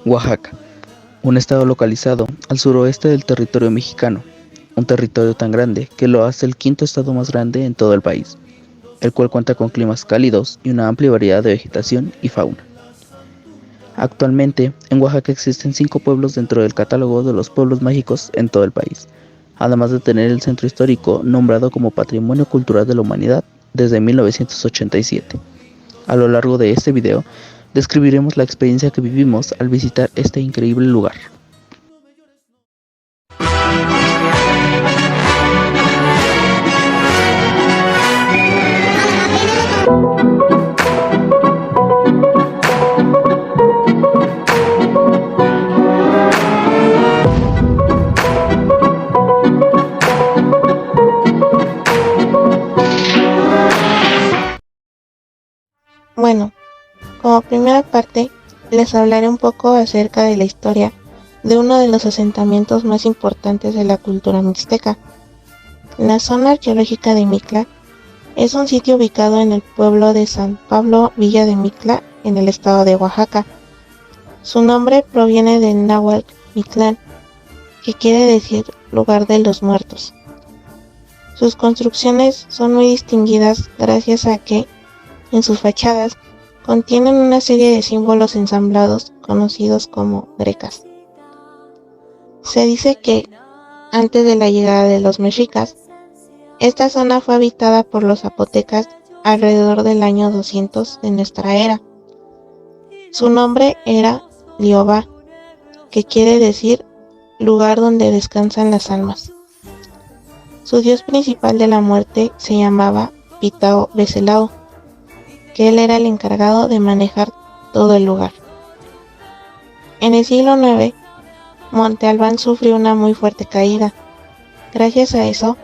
Oaxaca, un estado localizado al suroeste del territorio mexicano, un territorio tan grande que lo hace el quinto estado más grande en todo el país, el cual cuenta con climas cálidos y una amplia variedad de vegetación y fauna. Actualmente, en Oaxaca existen 5 pueblos dentro del catálogo de los pueblos mágicos en todo el país, además de tener el centro histórico nombrado como Patrimonio Cultural de la Humanidad desde 1987. A lo largo de este video, describiremos la experiencia que vivimos al visitar este increíble lugar. Bueno, como primera parte, les hablaré un poco acerca de la historia de uno de los asentamientos más importantes de la cultura mixteca. La zona arqueológica de Mictla es un sitio ubicado en el pueblo de San Pablo, Villa de Mictla, en el estado de Oaxaca. Su nombre proviene del náhuatl Mictlán, que quiere decir lugar de los muertos. Sus construcciones son muy distinguidas gracias a que, en sus fachadas, contienen una serie de símbolos ensamblados conocidos como grecas. Se dice que, antes de la llegada de los mexicas, esta zona fue habitada por los zapotecas alrededor del año 200 de nuestra era. Su nombre era Liobá, que quiere decir lugar donde descansan las almas. Su dios principal de la muerte se llamaba Pitao Becelao, que él era el encargado de manejar todo el lugar. En el siglo IX, Monte Albán sufrió una muy fuerte caída. Gracias a eso,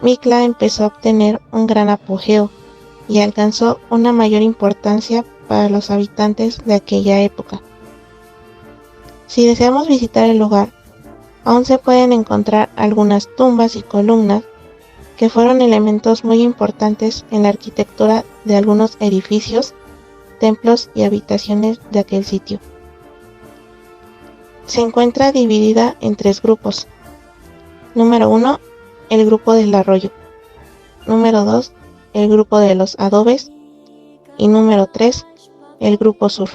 Mictla empezó a obtener un gran apogeo y alcanzó una mayor importancia para los habitantes de aquella época. Si deseamos visitar el lugar, aún se pueden encontrar algunas tumbas y columnas que fueron elementos muy importantes en la arquitectura de algunos edificios, templos y habitaciones de aquel sitio. Se encuentra dividida en 3 grupos. Número 1, el grupo del arroyo. Número 2, el grupo de los adobes. Y número 3, el grupo sur.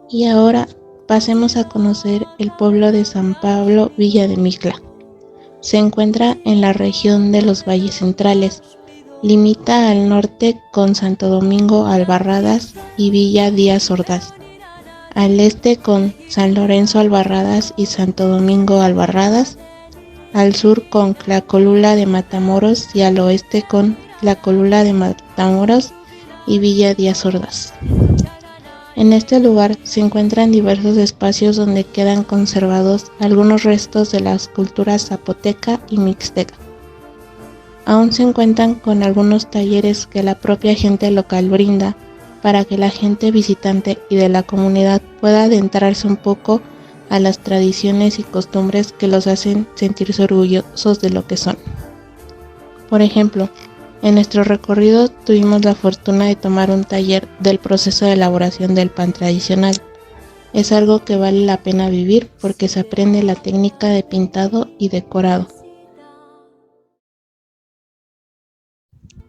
Y ahora pasemos a conocer el pueblo de San Pablo, Villa de Mictla. Se encuentra en la región de los Valles Centrales. Limita al norte con Santo Domingo Albarradas y Villa Díaz Ordaz. Al este con San Lorenzo Albarradas y Santo Domingo Albarradas. Al sur con Tlacolula de Matamoros y al oeste con Tlacolula de Matamoros y Villa Díaz Ordaz. En este lugar se encuentran diversos espacios donde quedan conservados algunos restos de las culturas zapoteca y mixteca. Aún se encuentran con algunos talleres que la propia gente local brinda para que la gente visitante y de la comunidad pueda adentrarse un poco a las tradiciones y costumbres que los hacen sentirse orgullosos de lo que son. Por ejemplo, en nuestro recorrido tuvimos la fortuna de tomar un taller del proceso de elaboración del pan tradicional. Es algo que vale la pena vivir porque se aprende la técnica de pintado y decorado.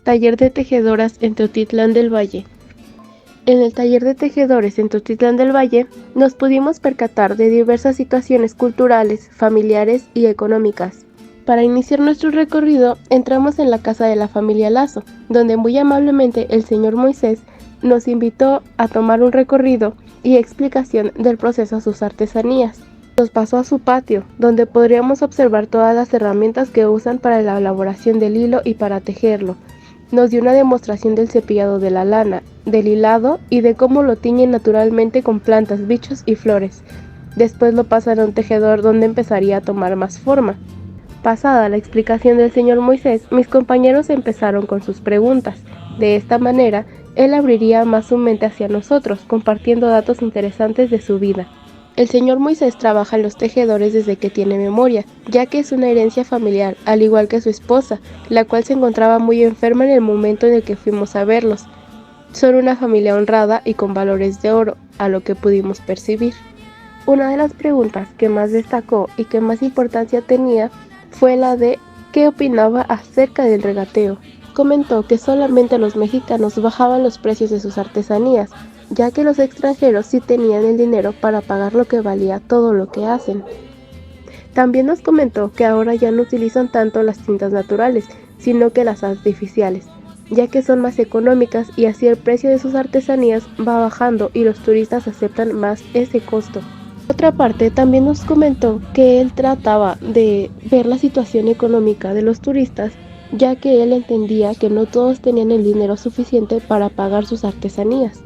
Taller de tejedoras en Teotitlán del Valle. En el taller de tejedores en Teotitlán del Valle nos pudimos percatar de diversas situaciones culturales, familiares y económicas. Para iniciar nuestro recorrido, entramos en la casa de la familia Lazo, donde muy amablemente el señor Moisés nos invitó a tomar un recorrido y explicación del proceso a sus artesanías. Nos pasó a su patio, donde podríamos observar todas las herramientas que usan para la elaboración del hilo y para tejerlo. Nos dio una demostración del cepillado de la lana, del hilado y de cómo lo tiñen naturalmente con plantas, bichos y flores. Después lo pasan a un tejedor donde empezaría a tomar más forma. Pasada la explicación del señor Moisés, mis compañeros empezaron con sus preguntas. De esta manera, él abriría más su mente hacia nosotros, compartiendo datos interesantes de su vida. El señor Moisés trabaja en los tejedores desde que tiene memoria, ya que es una herencia familiar, al igual que su esposa, la cual se encontraba muy enferma en el momento en el que fuimos a verlos. Son una familia honrada y con valores de oro, a lo que pudimos percibir. Una de las preguntas que más destacó y que más importancia tenía fue la de qué opinaba acerca del regateo. Comentó que solamente los mexicanos bajaban los precios de sus artesanías, ya que los extranjeros sí tenían el dinero para pagar lo que valía todo lo que hacen. También nos comentó que ahora ya no utilizan tanto las tintas naturales, sino que las artificiales, ya que son más económicas y así el precio de sus artesanías va bajando y los turistas aceptan más ese costo. Por otra parte, también nos comentó que él trataba de ver la situación económica de los turistas, ya que él entendía que no todos tenían el dinero suficiente para pagar sus artesanías,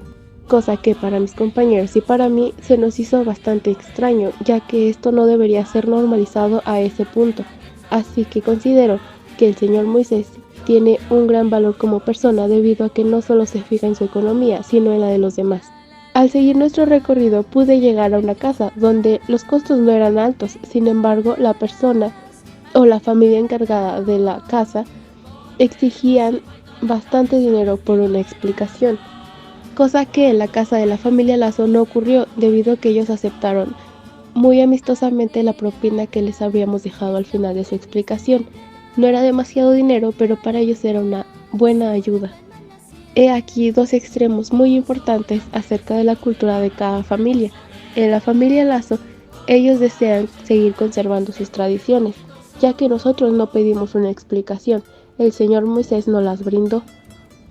cosa que para mis compañeros y para mí se nos hizo bastante extraño, ya que esto no debería ser normalizado a ese punto. Así que considero que el señor Moisés tiene un gran valor como persona debido a que no solo se fija en su economía, sino en la de los demás. Al seguir nuestro recorrido pude llegar a una casa donde los costos no eran altos, sin embargo la persona o la familia encargada de la casa exigían bastante dinero por una explicación, cosa que en la casa de la familia Lazo no ocurrió debido a que ellos aceptaron muy amistosamente la propina que les habíamos dejado al final de su explicación. No era demasiado dinero, pero para ellos era una buena ayuda. He aquí dos extremos muy importantes acerca de la cultura de cada familia. En la familia Lazo, ellos desean seguir conservando sus tradiciones, ya que nosotros no pedimos una explicación, el señor Moisés nos las brindó.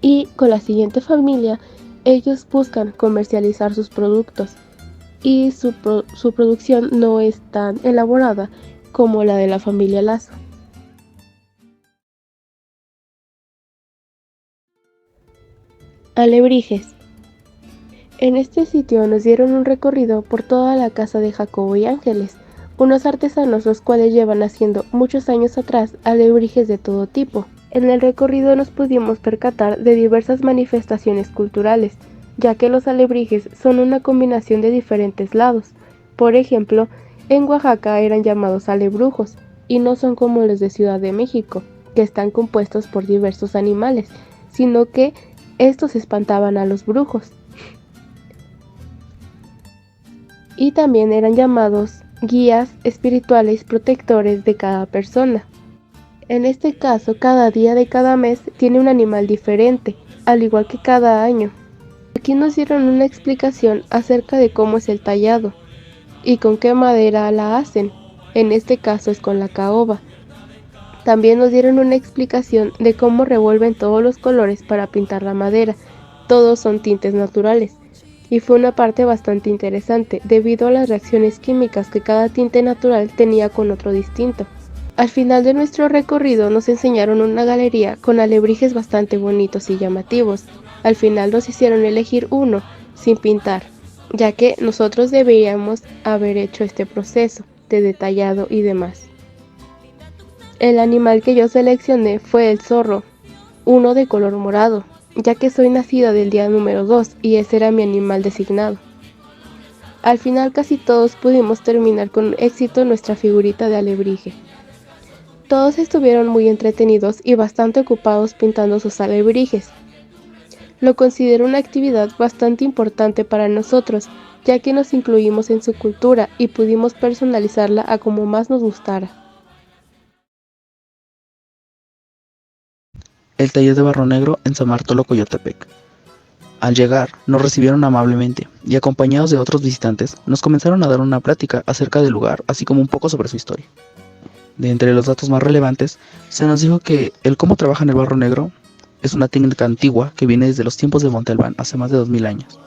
Y con la siguiente familia, ellos buscan comercializar sus productos, y su producción no es tan elaborada como la de la familia Lazo. Alebrijes. En este sitio nos dieron un recorrido por toda la casa de Jacobo y Ángeles, unos artesanos los cuales llevan haciendo muchos años atrás alebrijes de todo tipo. En el recorrido nos pudimos percatar de diversas manifestaciones culturales, ya que los alebrijes son una combinación de diferentes lados. Por ejemplo, en Oaxaca eran llamados alebrujos, y no son como los de Ciudad de México, que están compuestos por diversos animales, sino que estos espantaban a los brujos. Y también eran llamados guías espirituales protectores de cada persona. En este caso, cada día de cada mes tiene un animal diferente, al igual que cada año. Aquí nos dieron una explicación acerca de cómo es el tallado y con qué madera la hacen. En este caso es con la caoba. También nos dieron una explicación de cómo revuelven todos los colores para pintar la madera. Todos son tintes naturales. Y fue una parte bastante interesante, debido a las reacciones químicas que cada tinte natural tenía con otro distinto. Al final de nuestro recorrido nos enseñaron una galería con alebrijes bastante bonitos y llamativos. Al final nos hicieron elegir uno, sin pintar, ya que nosotros deberíamos haber hecho este proceso de detallado y demás. El animal que yo seleccioné fue el zorro, uno de color morado, ya que soy nacida del día número 2 y ese era mi animal designado. Al final casi todos pudimos terminar con éxito nuestra figurita de alebrije. Todos estuvieron muy entretenidos y bastante ocupados pintando sus alebrijes. Lo considero una actividad bastante importante para nosotros, ya que nos incluimos en su cultura y pudimos personalizarla a como más nos gustara. El taller de barro negro en San Bartolo, Coyotepec. Al llegar, nos recibieron amablemente y acompañados de otros visitantes, nos comenzaron a dar una plática acerca del lugar, así como un poco sobre su historia. De entre los datos más relevantes, se nos dijo que el cómo trabajan el barro negro es una técnica antigua que viene desde los tiempos de Monte Albán, hace más de 2000 años.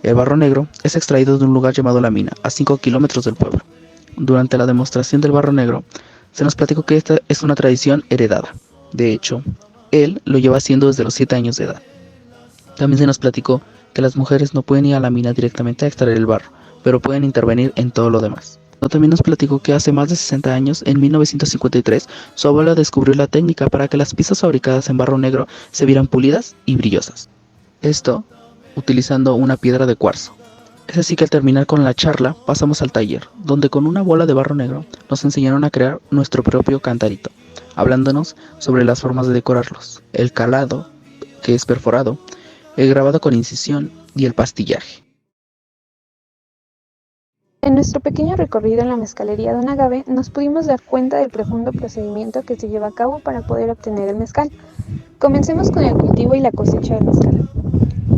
El barro negro es extraído de un lugar llamado La Mina, a 5 kilómetros del pueblo. Durante la demostración del barro negro, se nos platicó que esta es una tradición heredada. De hecho, él lo lleva haciendo desde los 7 años de edad. También se nos platicó que las mujeres no pueden ir a la mina directamente a extraer el barro, pero pueden intervenir en todo lo demás. También nos platicó que hace más de 60 años, en 1953, su abuela descubrió la técnica para que las piezas fabricadas en barro negro se vieran pulidas y brillosas. Esto utilizando una piedra de cuarzo. Es así que al terminar con la charla, pasamos al taller, donde con una bola de barro negro nos enseñaron a crear nuestro propio cantarito, hablándonos sobre las formas de decorarlos, el calado, que es perforado, el grabado con incisión y el pastillaje. En nuestro pequeño recorrido en la mezcalería Don Agave nos pudimos dar cuenta del profundo procedimiento que se lleva a cabo para poder obtener el mezcal. Comencemos con el cultivo y la cosecha del mezcal.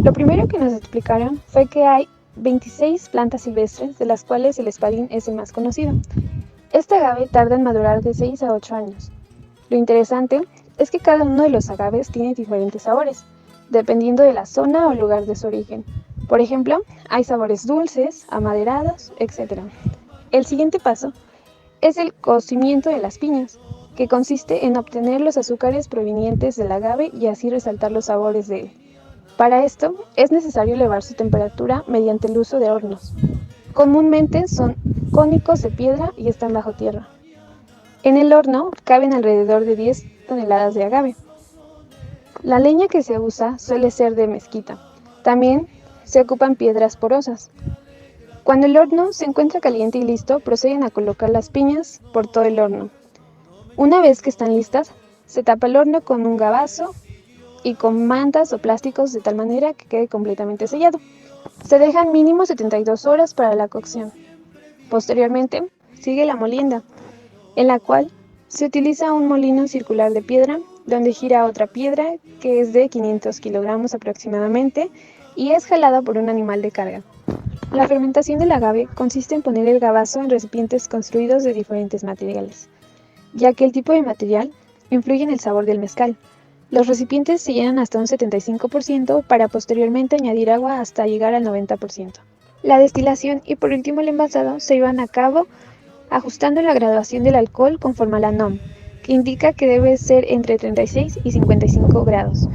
Lo primero que nos explicaron fue que hay 26 plantas silvestres, de las cuales el espadín es el más conocido. Este agave tarda en madurar de 6 a 8 años. Lo interesante es que cada uno de los agaves tiene diferentes sabores, dependiendo de la zona o lugar de su origen. Por ejemplo, hay sabores dulces, amaderados, etc. El siguiente paso es el cocimiento de las piñas, que consiste en obtener los azúcares provenientes del agave y así resaltar los sabores de él. Para esto es necesario elevar su temperatura mediante el uso de hornos. Comúnmente son cónicos de piedra y están bajo tierra. En el horno caben alrededor de 10 toneladas de agave. La leña que se usa suele ser de mezquita. También se ocupan piedras porosas. Cuando el horno se encuentra caliente y listo, proceden a colocar las piñas por todo el horno. Una vez que están listas, se tapa el horno con un gabazo y con mantas o plásticos de tal manera que quede completamente sellado. Se dejan mínimo 72 horas para la cocción. Posteriormente, sigue la molienda, en la cual se utiliza un molino circular de piedra, donde gira otra piedra que es de 500 kilogramos aproximadamente y es jalada por un animal de carga. La fermentación del agave consiste en poner el gabazo en recipientes construidos de diferentes materiales, ya que el tipo de material influye en el sabor del mezcal. Los recipientes se llenan hasta un 75% para posteriormente añadir agua hasta llegar al 90%. La destilación y por último el envasado se llevan a cabo ajustando la graduación del alcohol conforme a la NOM, que indica que debe ser entre 36 y 55 grados.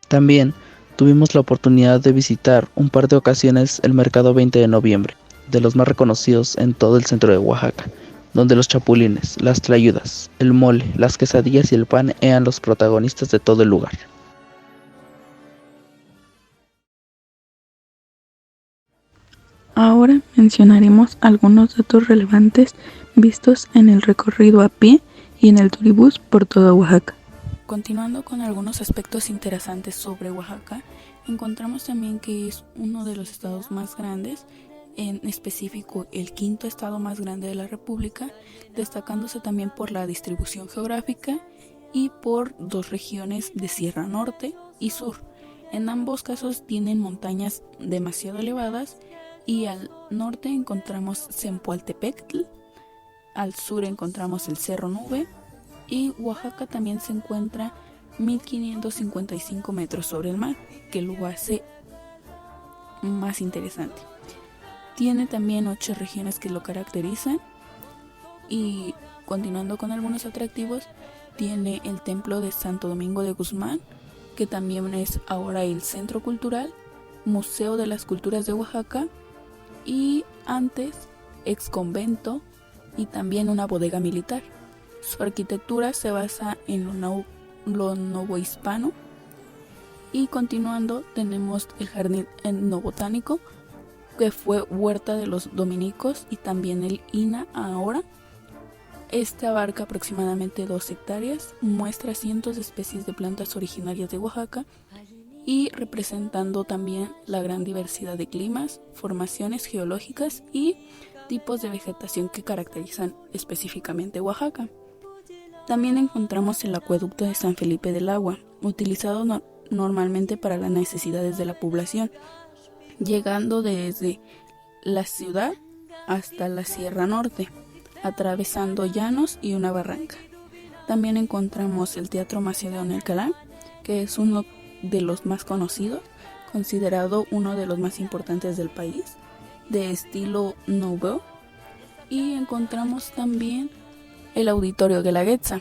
También tuvimos la oportunidad de visitar un par de ocasiones el Mercado 20 de Noviembre, de los más reconocidos en todo el centro de Oaxaca, donde los chapulines, las tlayudas, el mole, las quesadillas y el pan eran los protagonistas de todo el lugar. Ahora mencionaremos algunos datos relevantes vistos en el recorrido a pie y en el turibús por toda Oaxaca. Continuando con algunos aspectos interesantes sobre Oaxaca, encontramos también que es uno de los estados más grandes, en específico el quinto estado más grande de la República, destacándose también por la distribución geográfica y por dos regiones de Sierra Norte y Sur. En ambos casos tienen montañas demasiado elevadas y al norte encontramos Zempoaltepetl, al sur encontramos el Cerro Nube y Oaxaca también se encuentra 1555 metros sobre el mar, que lo hace más interesante. Tiene también 8 regiones que lo caracterizan y continuando con algunos atractivos, tiene el templo de Santo Domingo de Guzmán, que también es ahora el Centro Cultural, Museo de las Culturas de Oaxaca y antes ex convento y también una bodega militar. Su arquitectura se basa en lo novohispano y continuando tenemos el jardín etnobotánico que fue huerta de los dominicos y también el INA ahora. Este abarca aproximadamente 2 hectáreas, muestra cientos de especies de plantas originarias de Oaxaca y representando también la gran diversidad de climas, formaciones geológicas y tipos de vegetación que caracterizan específicamente Oaxaca. También encontramos el acueducto de San Felipe del Agua, utilizado normalmente para las necesidades de la población, llegando desde la ciudad hasta la Sierra Norte, atravesando llanos y una barranca. También encontramos el Teatro Macedonio Alcalá, que es uno de los más conocidos, considerado uno de los más importantes del país, de estilo nouveau. Y encontramos también el Auditorio Guelaguetza.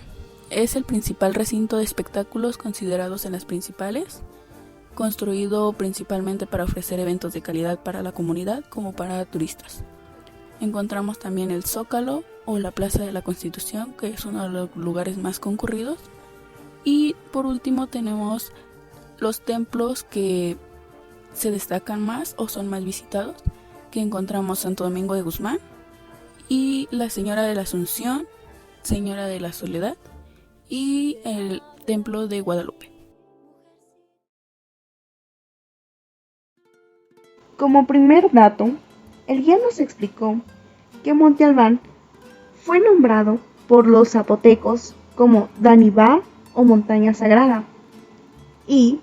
Es el principal recinto de espectáculos considerados en las principales, construido principalmente para ofrecer eventos de calidad para la comunidad como para turistas. Encontramos también el Zócalo o la Plaza de la Constitución, que es uno de los lugares más concurridos. Y por último tenemos los templos que se destacan más o son más visitados, que encontramos Santo Domingo de Guzmán y la Señora de la Asunción, Señora de la Soledad y el Templo de Guadalupe. Como primer dato, el guía nos explicó que Monte Albán fue nombrado por los zapotecos como Danibá o montaña sagrada y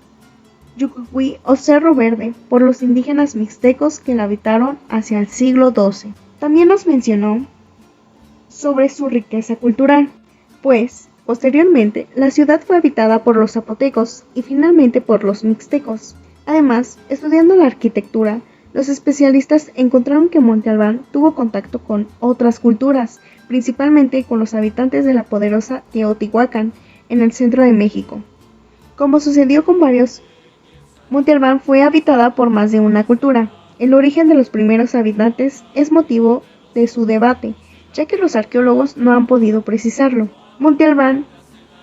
Yucucuy o cerro verde por los indígenas mixtecos que la habitaron hacia el siglo XII. También nos mencionó sobre su riqueza cultural, pues posteriormente la ciudad fue habitada por los zapotecos y finalmente por los mixtecos. Además, estudiando la arquitectura, los especialistas encontraron que Monte Albán tuvo contacto con otras culturas, principalmente con los habitantes de la poderosa Teotihuacán en el centro de México. Como sucedió con varios, Monte Albán fue habitada por más de una cultura. El origen de los primeros habitantes es motivo de su debate, ya que los arqueólogos no han podido precisarlo. Monte Albán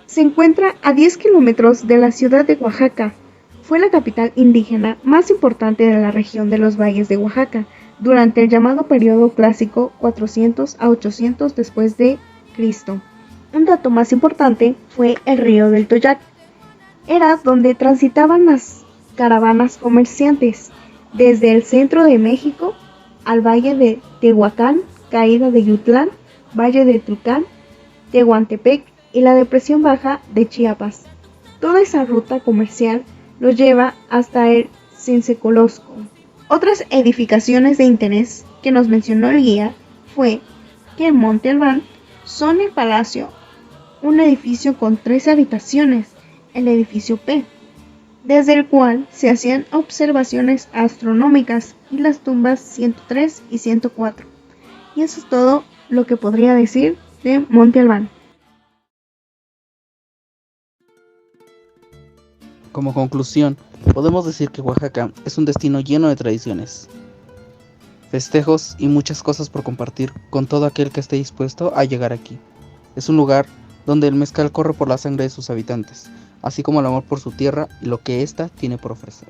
se encuentra a 10 kilómetros de la ciudad de Oaxaca. Fue la capital indígena más importante de la región de los valles de Oaxaca durante el llamado periodo clásico 400 a 800 después de Cristo. Un dato más importante fue el río del Toyac. Era donde transitaban las caravanas comerciantes desde el centro de México al valle de Tehuacán, caída de Yutlán, valle de Trucán, Tehuantepec y la depresión baja de Chiapas. Toda esa ruta comercial lo lleva hasta el Cincecolosco. Otras edificaciones de interés que nos mencionó el guía fue que en Monte Albán son el Palacio, un edificio con 3 habitaciones, el edificio P, desde el cual se hacían observaciones astronómicas, y las tumbas 103 y 104. Y eso es todo lo que podría decir de Monte Albán. Como conclusión, podemos decir que Oaxaca es un destino lleno de tradiciones, festejos y muchas cosas por compartir con todo aquel que esté dispuesto a llegar aquí. Es un lugar donde el mezcal corre por la sangre de sus habitantes, así como el amor por su tierra y lo que ésta tiene por ofrecer.